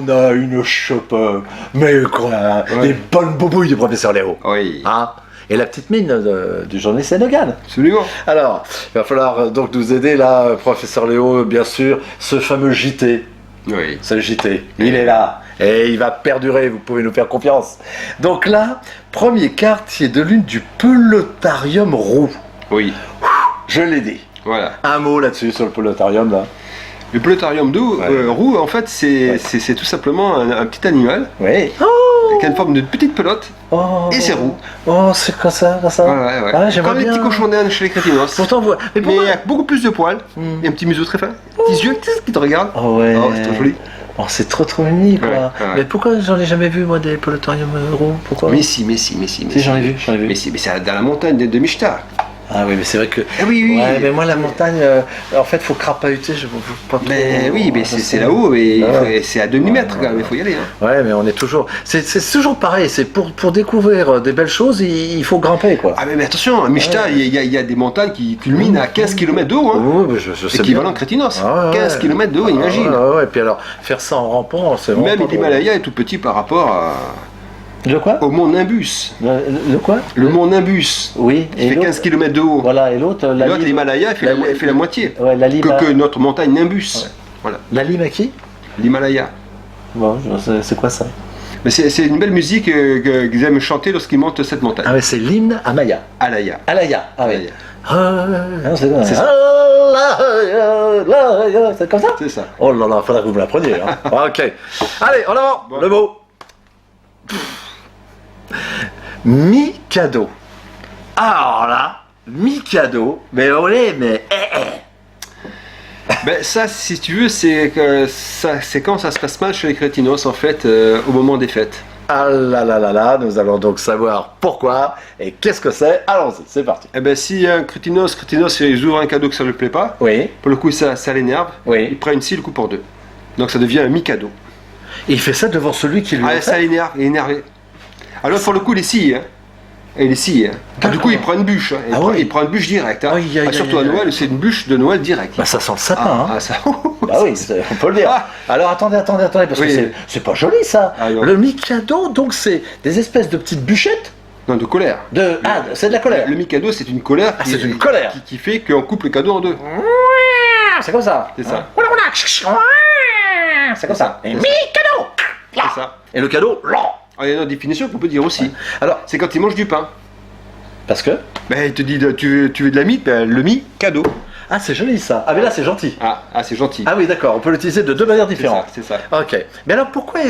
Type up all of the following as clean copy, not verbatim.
on a une chope, mais quoi, les bonnes boubouilles du professeur Léo. Oui. Hein, et la petite mine du journaliste Sénégal. Absolument. Alors, il va falloir donc nous aider là, professeur Léo, bien sûr, ce fameux JT. Oui. C'est le JT, il est là, et il va perdurer, vous pouvez nous faire confiance. Donc là, premier quartier de lune du pelotarium roux. Oui. Je l'ai dit. Voilà. Un mot là-dessus sur le pelotarium là. Le pelotarium roux, en fait, c'est tout simplement un petit animal Oui. qui a une forme de petite pelote et c'est roux. Oh, c'est comme ça, comme ça. Ouais. Ah, j'aimerais comme les bien. petits cochons d'Inde chez les crétinos. Pourtant, mais Mais pourquoi avec beaucoup plus de poils et un petit museau très fin. Petits yeux qui te regardent. Oh ouais. Oh, c'est trop joli. Oh, c'est trop mimi quoi. Ouais. Mais pourquoi j'en ai jamais vu moi des pelotariums roux? Pourquoi? Mais si. Si, j'en ai vu. Mais c'est dans la montagne de Mishtar. Ah oui, mais c'est vrai que. Ah oui. Ouais, mais moi la montagne, en fait, faut crapahuter, je ne veux pas trop. Mais oui, mais c'est là-haut et c'est à demi-mètre quand même, il faut y aller. Hein. Ouais, mais on est toujours. C'est toujours pareil, c'est pour découvrir des belles choses, il faut grimper quoi. Ah mais attention, à Mishtar, il y a des montagnes qui culminent à 15 km de haut. Hein. Oui, je sais Équivalent bien. Crétinos. Ah, 15 km de haut, imagine. Ouais, et puis alors, faire ça en rampant, c'est vraiment. Même pas drôle. l'Himalaya est tout petit par rapport Le quoi? au mont Nimbus. Le quoi? Le mont Nimbus. Oui, Qui fait 15 km de haut. Voilà, et l'autre, L'autre, l'Himalaya, fait la moitié. Ouais, la lime. Que notre montagne Nimbus. Ouais. Voilà. La lime à qui? L'Himalaya. Bon, c'est quoi ça? Mais c'est une belle musique qu'ils aiment chanter lorsqu'ils montent cette montagne. Ah, mais c'est l'hymne à Maya. Alaya. Alaya. Ah oui. Alaya. C'est ça. C'est comme ça? C'est ça. Oh là là, faudra que vous me l'appreniez. Hein. Ok. Allez, en avant. Bon. Le mot. Mikado. Alors là, Mikado, mais olé, mais Ben ça, si tu veux, c'est quand ça se passe mal chez les crétinos, en fait, au moment des fêtes. ah là là là là, nous allons donc savoir pourquoi et qu'est-ce que c'est. Allons-y, c'est parti. Eh ben si un crétinos, ils ouvrent un cadeau que ça ne lui plaît pas, Oui, pour le coup ça l'énerve, Oui. il prend une scie, le coupe en deux. Donc ça devient un mi-cadeau. il fait ça devant celui qui lui Ah, a ça fait. l'énerve, il est énervé. Alors pour le coup, les scies, hein. Et les scies, hein. Ah, du coup, il prend une bûche, hein. oui. Il prend une bûche directe. Hein. Aïe, aïe, aïe, Surtout à aïe, aïe. Noël, c'est une bûche de Noël directe. Bah ça sent le sapin, hein. ça. Bah oui, on peut le dire. Ah. Alors attendez, parce Oui. que c'est pas joli ça. Ah, non. Le Mikado, donc c'est des espèces de petites bûchettes Non, de colère. c'est de la colère. Le mi-cadeau, c'est une colère, Ah, c'est une colère. qui fait qu'on coupe le cadeau en deux. C'est comme ça. C'est ça. C'est comme ça. Et Mikado. C'est ça. Et le cadeau, là. Alors, il y a une autre définition qu'on peut dire aussi. Alors, C'est quand il mange du pain. parce que Ben, il te dit, tu veux de la mie, ben, le mi-cadeau. ah c'est joli ça. Ah mais là c'est gentil. Ah, c'est gentil. Ah oui d'accord, on peut l'utiliser de deux manières c'est différentes. ça, c'est ça. Ok. Mais alors pourquoi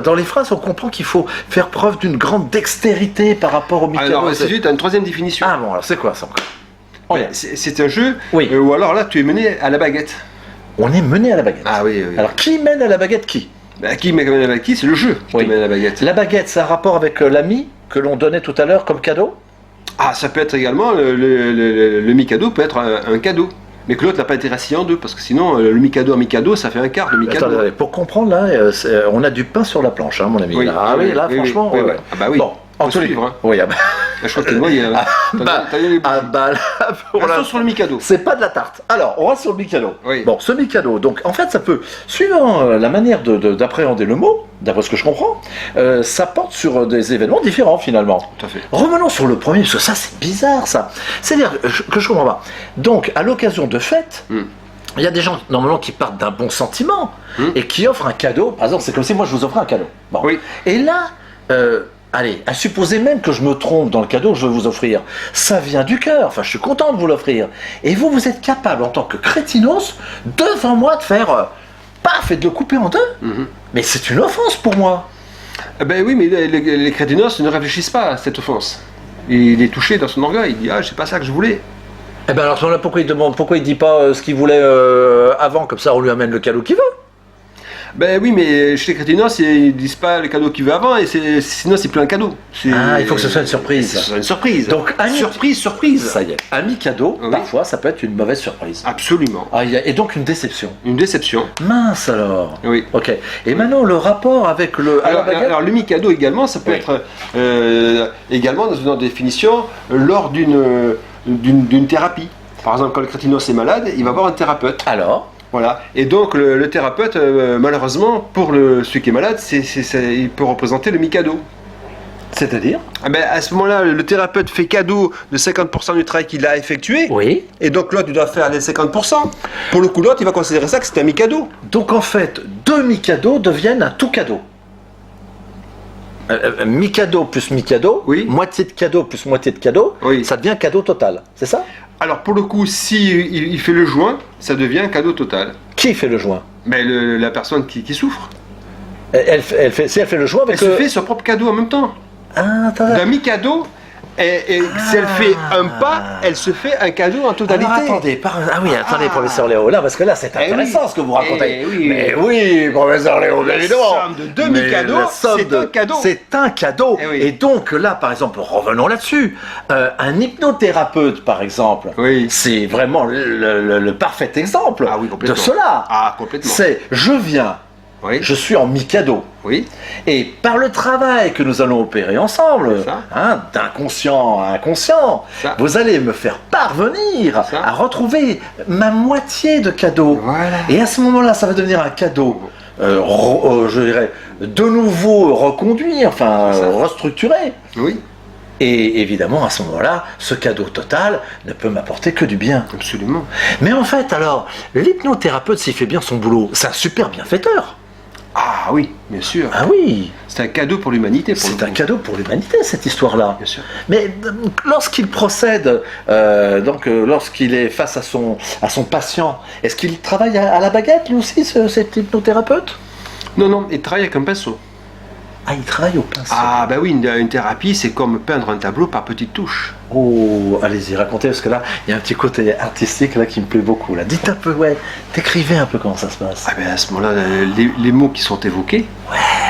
dans les phrases on comprend qu'il faut faire preuve d'une grande dextérité par rapport au Mikado? Alors, c'est juste une troisième définition. Ah bon alors c'est quoi ça encore? Ben, c'est un jeu Oui. où alors là, tu es mené à la baguette. On est mené à la baguette. Ah oui. Alors qui mène à la baguette qui? Ben, qui mène à la baguette? C'est le jeu qui Oui. te mène à la baguette. La baguette, c'est un rapport avec l'ami que l'on donnait tout à l'heure comme cadeau? Ah, ça peut être également, le mi-cadeau peut être un cadeau. Mais que l'autre n'a pas été rassis en deux, parce que sinon, le mi-cadeau, ça fait un quart de mi-cadeau. Attendez, pour comprendre, là, on a du pain sur la planche, hein, mon ami. Oui, Là. Ah oui, là, oui, franchement. oui, ouais. oui. Ah bah oui, Bon, en faut tous les suivre, cas. hein. Oui, ah bah, Je crois que moi, il y a... ah bah, là, pour Restons la- sur le mi-cadeau. c'est pas de la tarte. Alors, on reste sur le Mikado. Oui. Bon, ce Mikado, donc en fait, ça peut, suivant la manière d'appréhender le mot, d'après ce que je comprends, ça porte sur des événements différents finalement. Tout à fait. Revenons sur le premier, parce que ça, c'est bizarre, ça. C'est-à-dire que je comprends pas. Donc, à l'occasion de fêtes, il y a des gens, normalement, qui partent d'un bon sentiment et qui offrent un cadeau. Par exemple, c'est comme si moi, je vous offrais un cadeau. Bon. Oui. Et là, allez, à supposer même que je me trompe dans le cadeau que je veux vous offrir, ça vient du cœur, enfin je suis content de vous l'offrir. Et vous êtes capable en tant que crétinos, devant moi, de faire paf et de le couper en deux. Mais c'est une offense pour moi. Ah ben oui, mais les crétinos ne réfléchissent pas à cette offense. Il est touché dans son orgueil, il dit « Ah, c'est pas ça que je voulais ». Eh ben alors à ce moment-là, pourquoi il dit pas ce qu'il voulait avant, comme ça on lui amène le cadeau qu'il veut? Ben oui, mais chez les crétinos, ils disent pas le cadeau qu'il veut avant, et sinon c'est plus un cadeau. Ah, il faut que ce soit une surprise. Ce soit une surprise. Donc, surprise. Ça y est, un mi-cadeau, Oui. parfois ça peut être une mauvaise surprise. Absolument. Ah, et donc une déception. Une déception. Mince alors. Oui. Ok. Et maintenant le rapport avec le. à la baguette. Alors le mi-cadeau également, ça peut Oui. être également dans une définition lors d'une thérapie. Par exemple, quand le crétinos est malade, il va voir un thérapeute. Alors, Voilà. Et donc le thérapeute, malheureusement, pour celui qui est malade, il peut représenter le Mikado. C'est-à-dire? Ah ben, à ce moment-là, le thérapeute fait cadeau de 50% du travail qu'il a effectué. Oui. Et donc l'autre, il doit faire les 50%. Pour le coup, l'autre, il va considérer ça que c'est un Mikado. Donc en fait, 2 Mikado deviennent un tout cadeau. Mikado plus Mikado, Oui. moitié de cadeau plus moitié de cadeau, Oui. ça devient cadeau total, c'est ça? Alors pour le coup, si il fait le joint, ça devient un cadeau total. Qui fait le joint? Mais la personne qui souffre, Si elle fait le joint elle avec se fait son propre cadeau en même temps. Ah, D'un mi-cadeau, et si elle fait un pas, elle se fait un cadeau en totalité. Alors, attendez, attendez, professeur Léo, là, parce que là, c'est intéressant oui. ce que vous racontez. Eh oui. Mais oui, professeur Léo, bien La évidemment. somme de 2 Mais mi-cadeaux, la somme c'est un cadeau. C'est un cadeau. Eh oui. Et donc là, par exemple, revenons là-dessus. Un hypnothérapeute, par exemple, Oui. c'est vraiment le parfait exemple Ah oui, de complètement. cela. Ah, complètement. C'est, je viens, Oui. je suis en mi-cadeau. Oui. Et par le travail que nous allons opérer ensemble, C'est ça. d'inconscient à inconscient, Ça. vous allez me faire parvenir Ça. à retrouver ma moitié de cadeau. Voilà. Et à ce moment-là, ça va devenir un cadeau, je dirais, de nouveau reconduit, enfin Ça. restructuré. Oui. Et évidemment, à ce moment-là, ce cadeau total ne peut m'apporter que du bien. Absolument. Mais en fait, alors, l'hypnothérapeute, s'il fait bien son boulot, c'est un super bienfaiteur. Ah oui, bien sûr. Ah oui, C'est un cadeau pour l'humanité. c'est un cadeau pour l'humanité, cette histoire-là. Bien sûr. Mais lorsqu'il procède, lorsqu'il est face à son patient, est-ce qu'il travaille à la baguette, lui aussi, cet hypnothérapeute? Non, il travaille avec un pinceau. Ah, il travaille au pinceau. Ah bah oui, une thérapie, c'est comme peindre un tableau par petites touches. Oh, allez-y, racontez, parce que là, il y a un petit côté artistique là qui me plaît beaucoup. Là. Dites un peu, décrivez un peu comment ça se passe. Ah ben à ce moment-là, les mots qui sont évoqués,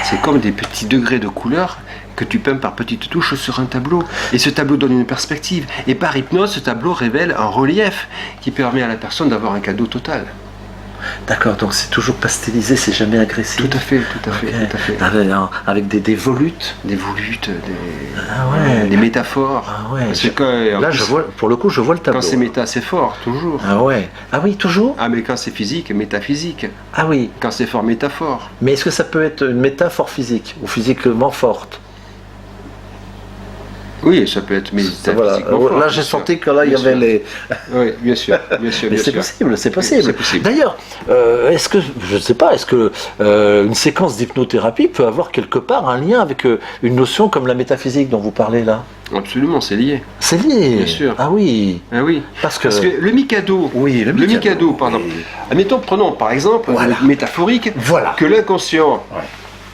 c'est comme des petits degrés de couleur que tu peins par petites touches sur un tableau. Et ce tableau donne une perspective. Et par hypnose, ce tableau révèle un relief qui permet à la personne d'avoir un cadeau total. D'accord, donc c'est toujours pastelisé, c'est jamais agressif. Tout à fait, tout à fait, Ok. tout à fait. Avec des volutes. Des volutes, Ah ouais. des métaphores. Ah ouais. Parce que en Là, plus, pour le coup, je vois le tableau. quand c'est méta, c'est fort, toujours. Ah ouais. Ah oui, toujours. Ah mais quand c'est physique, métaphysique. Ah oui. Quand c'est fort, métaphore. Mais est-ce que ça peut être une métaphore physique ou physiquement forte? Oui, ça peut être métaphysiquement Voilà. fort, Là, bien j'ai sûr. senti que là, il y Bien avait sûr. les. Oui, bien sûr, bien sûr, Mais bien c'est sûr. possible, c'est possible. C'est possible. D'ailleurs, est-ce que, je ne sais pas, est-ce que une séquence d'hypnothérapie peut avoir quelque part un lien avec une notion comme la métaphysique dont vous parlez là? Absolument, c'est lié. C'est lié. Bien sûr. Ah oui. Ah oui. Parce que. Parce que le Mikado, Oui, le Mikado, Mikado, pardon. oui. Admettons, prenons par exemple, Voilà. métaphorique, Voilà. que l'inconscient Ouais.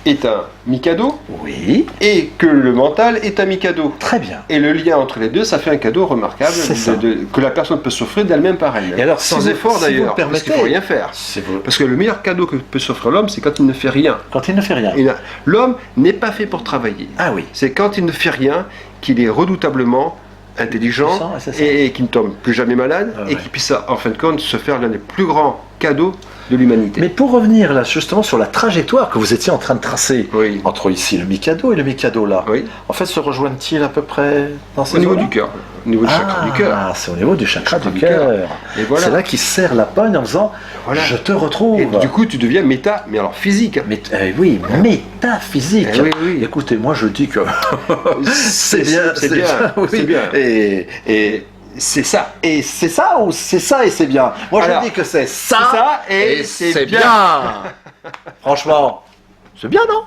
est un Mikado Oui. et que le mental est un Mikado. Très bien. Et le lien entre les deux, ça fait un cadeau remarquable C'est ça. que la personne peut s'offrir d'elle-même par elle. Et alors, sans si vous- effort si vous d'ailleurs, me parce qu'il permettez- faut rien faire. C'est vous. Parce que le meilleur cadeau que peut s'offrir l'homme, c'est quand il ne fait rien. Quand il ne fait rien. L'homme n'est pas fait pour travailler. Ah oui. C'est quand il ne fait rien qu'il est redoutablement intelligent Puissant, c'est ça. et qu'il ne tombe plus jamais malade Ah et ouais. qu'il puisse en fin de compte se faire l'un des plus grands cadeaux de l'humanité. Mais pour revenir là justement sur la trajectoire que vous étiez en train de tracer Oui. entre ici le Mikado et le Mikado là, Oui. en fait se rejoignent-ils à peu près dans ces Au niveau eaux-là? du cœur, au niveau du chakra du cœur. Ah, c'est au niveau du chakra Chakra du du cœur. cœur. Et voilà. C'est là qu'il serre la pogne en disant Voilà. je te retrouve. Et du coup, tu deviens méta, mais alors physique. Mais, oui, métaphysique. Eh oui, oui. Écoutez, moi je dis que c'est bien, c'est bien, oui. c'est bien. Et C'est ça. et c'est ça ou c'est ça et c'est bien. Moi Alors, je dis que c'est ça et c'est bien. Franchement, c'est bien, non?